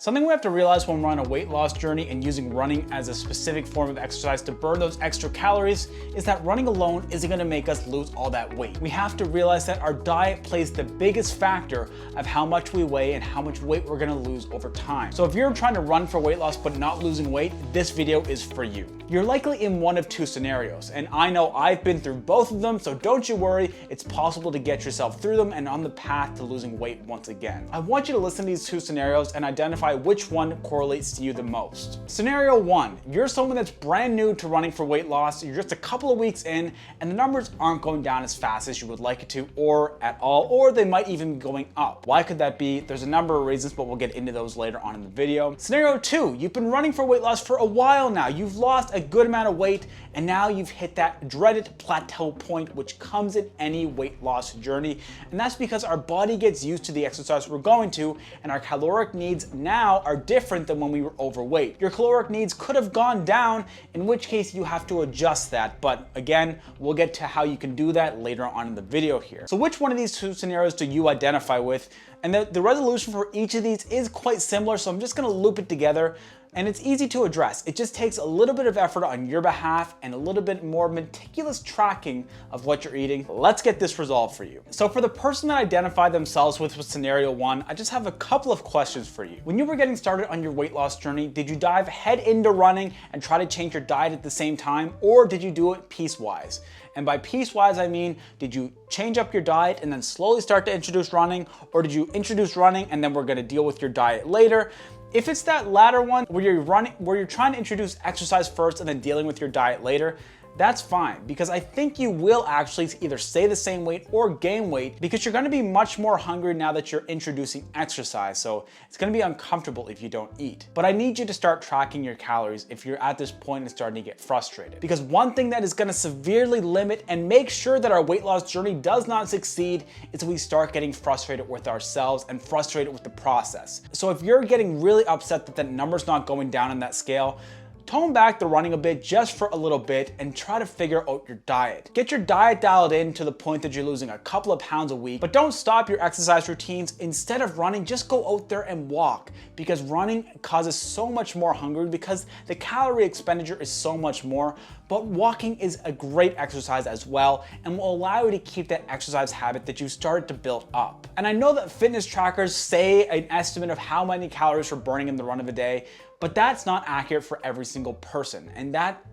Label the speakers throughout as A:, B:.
A: Something we have to realize when we're on a weight loss journey and using running as a specific form of exercise to burn those extra calories is that running alone isn't gonna make us lose all that weight. We have to realize that our diet plays the biggest factor of how much we weigh and how much weight we're gonna lose over time. So if you're trying to run for weight loss but not losing weight, this video is for you. You're likely in one of two scenarios, and I know I've been through both of them, so don't you worry, it's possible to get yourself through them and on the path to losing weight once again. I want you to listen to these two scenarios and identify which one correlates to you the most. Scenario one, you're someone that's brand new to running for weight loss, you're just a couple of weeks in, and the numbers aren't going down as fast as you would like it to, or at all, or they might even be going up. Why could that be? There's a number of reasons, but we'll get into those later on in the video. Scenario two, you've been running for weight loss for a while now, you've lost a good amount of weight, and now you've hit that dreaded plateau point, which comes in any weight loss journey. And that's because our body gets used to the exercise we're going to, and our caloric needs now are different than when we were overweight. Your caloric needs could have gone down, in which case you have to adjust that. But again, we'll get to how you can do that later on in the video here. So which one of these two scenarios do you identify with? And the resolution for each of these is quite similar, so I'm just gonna loop it together. And it's easy to address. It just takes a little bit of effort on your behalf and a little bit more meticulous tracking of what you're eating. Let's get this resolved for you. So for the person that identified themselves with scenario one, I just have a couple of questions for you. When you were getting started on your weight loss journey, did you dive head into running and try to change your diet at the same time, or did you do it piecewise? And by piecewise, I mean, did you change up your diet and then slowly start to introduce running, or did you introduce running and then we're gonna deal with your diet later? If it's that latter one where you're trying to introduce exercise first and then dealing with your diet later, that's fine, because I think you will actually either stay the same weight or gain weight because you're gonna be much more hungry now that you're introducing exercise. So it's gonna be uncomfortable if you don't eat. But I need you to start tracking your calories if you're at this point and starting to get frustrated. Because one thing that is gonna severely limit and make sure that our weight loss journey does not succeed is we start getting frustrated with ourselves and frustrated with the process. So if you're getting really upset that the number's not going down on that scale, tone back the running a bit just for a little bit and try to figure out your diet. Get your diet dialed in to the point that you're losing a couple of pounds a week, but don't stop your exercise routines. Instead of running, just go out there and walk, because running causes so much more hunger because the calorie expenditure is so much more. But walking is a great exercise as well and will allow you to keep that exercise habit that you started to build up. And I know that fitness trackers say an estimate of how many calories you're burning in the run of a day, but that's not accurate for every single person. And that,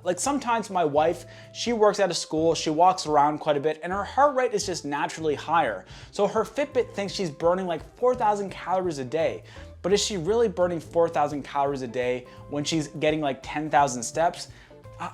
A: like, sometimes my wife, she works at a school, she walks around quite a bit, and her heart rate is just naturally higher. So her Fitbit thinks she's burning like 4,000 calories a day. But is she really burning 4,000 calories a day when she's getting like 10,000 steps?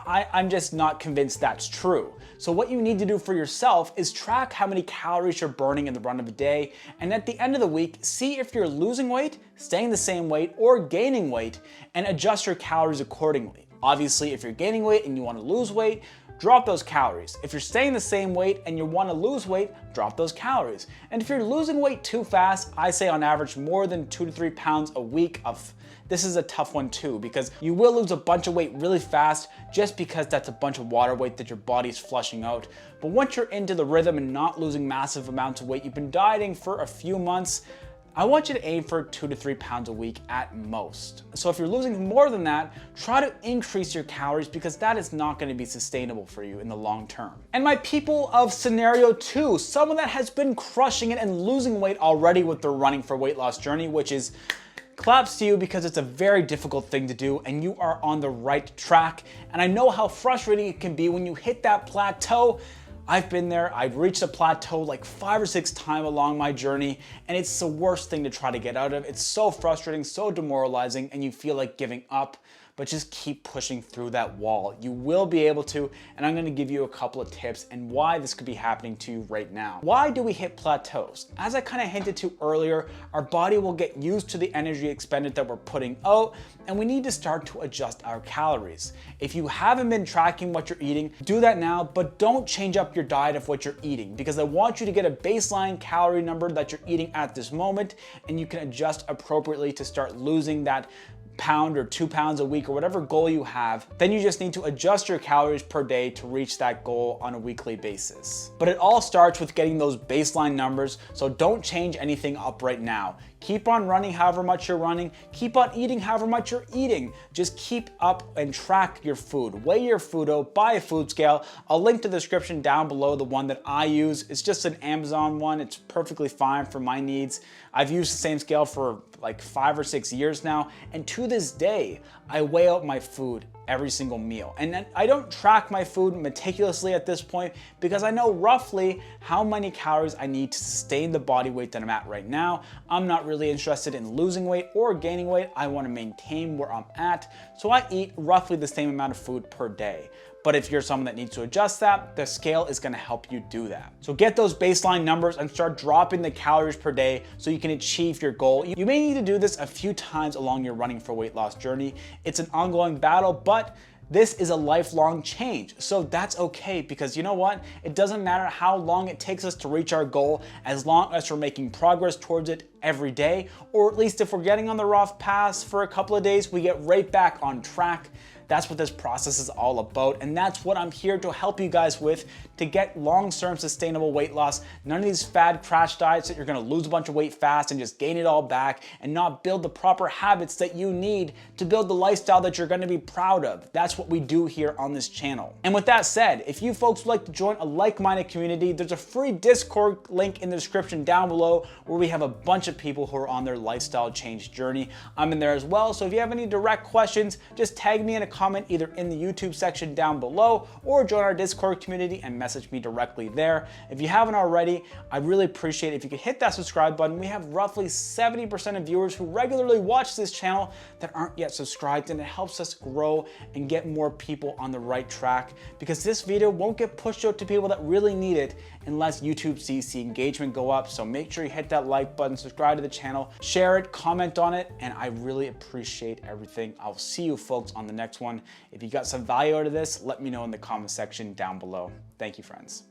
A: I'm just not convinced that's true. So what you need to do for yourself is track how many calories you're burning in the run of a day, and at the end of the week, see if you're losing weight, staying the same weight, or gaining weight, and adjust your calories accordingly. Obviously, if you're gaining weight and you want to lose weight, drop those calories. If you're staying the same weight and you want to lose weight, drop those calories. And if you're losing weight too fast, I say on average more than 2 to 3 pounds a week of. This is a tough one too, because you will lose a bunch of weight really fast just because that's a bunch of water weight that your body's flushing out. But once you're into the rhythm and not losing massive amounts of weight, you've been dieting for a few months, I want you to aim for 2 to 3 pounds a week at most. So if you're losing more than that, try to increase your calories, because that is not going to be sustainable for you in the long term. And my people of scenario two, someone that has been crushing it and losing weight already with their running for weight loss journey, which is claps to you, because it's a very difficult thing to do and you are on the right track. And I know how frustrating it can be when you hit that plateau. I've been there. I've reached a plateau like 5 or 6 times along my journey, and it's the worst thing to try to get out of. It's so frustrating, so demoralizing, and you feel like giving up. But just keep pushing through that wall. You will be able to, and I'm gonna give you a couple of tips and why this could be happening to you right now. Why do we hit plateaus? As I kind of hinted to earlier, our body will get used to the energy expended that we're putting out, and we need to start to adjust our calories. If you haven't been tracking what you're eating, do that now, but don't change up your diet of what you're eating, because I want you to get a baseline calorie number that you're eating at this moment, and you can adjust appropriately to start losing that pound or 2 pounds a week or whatever goal you have, then you just need to adjust your calories per day to reach that goal on a weekly basis. But it all starts with getting those baseline numbers, so don't change anything up right now. Keep on running however much you're running, keep on eating however much you're eating. Just keep up and track your food. Weigh your food out, buy a food scale. I'll link to the description down below the one that I use. It's just an Amazon one. It's perfectly fine for my needs. I've used the same scale for like 5 or 6 years now, and to this day, I weigh out my food every single meal. And I don't track my food meticulously at this point because I know roughly how many calories I need to sustain the body weight that I'm at right now. I'm not really interested in losing weight or gaining weight. I want to maintain where I'm at. So I eat roughly the same amount of food per day. But if you're someone that needs to adjust that, the scale is gonna help you do that. So get those baseline numbers and start dropping the calories per day so you can achieve your goal. You may need to do this a few times along your running for weight loss journey. It's an ongoing battle, but this is a lifelong change. So that's okay, because you know what? It doesn't matter how long it takes us to reach our goal, as long as we're making progress towards it every day, or at least if we're getting on the rough path for a couple of days, we get right back on track. That's what this process is all about, and that's what I'm here to help you guys with, to get long-term sustainable weight loss. None of these fad crash diets that you're gonna lose a bunch of weight fast and just gain it all back and not build the proper habits that you need to build the lifestyle that you're gonna be proud of. That's what we do here on this channel. And with that said, if you folks would like to join a like-minded community, there's a free Discord link in the description down below where we have a bunch of people who are on their lifestyle change journey. I'm in there as well, so if you have any direct questions, just tag me in a comment either in the YouTube section down below or join our Discord community and message me directly there. If you haven't already, I really appreciate it if you could hit that subscribe button. We have roughly 70% of viewers who regularly watch this channel that aren't yet subscribed, and it helps us grow and get more people on the right track, because this video won't get pushed out to people that really need it unless YouTube sees the engagement go up. So make sure you hit that like button, subscribe to the channel, share it, comment on it, and I really appreciate everything. I'll see you folks on the next one. If you got some value out of this, let me know in the comment section down below. Thank you, friends.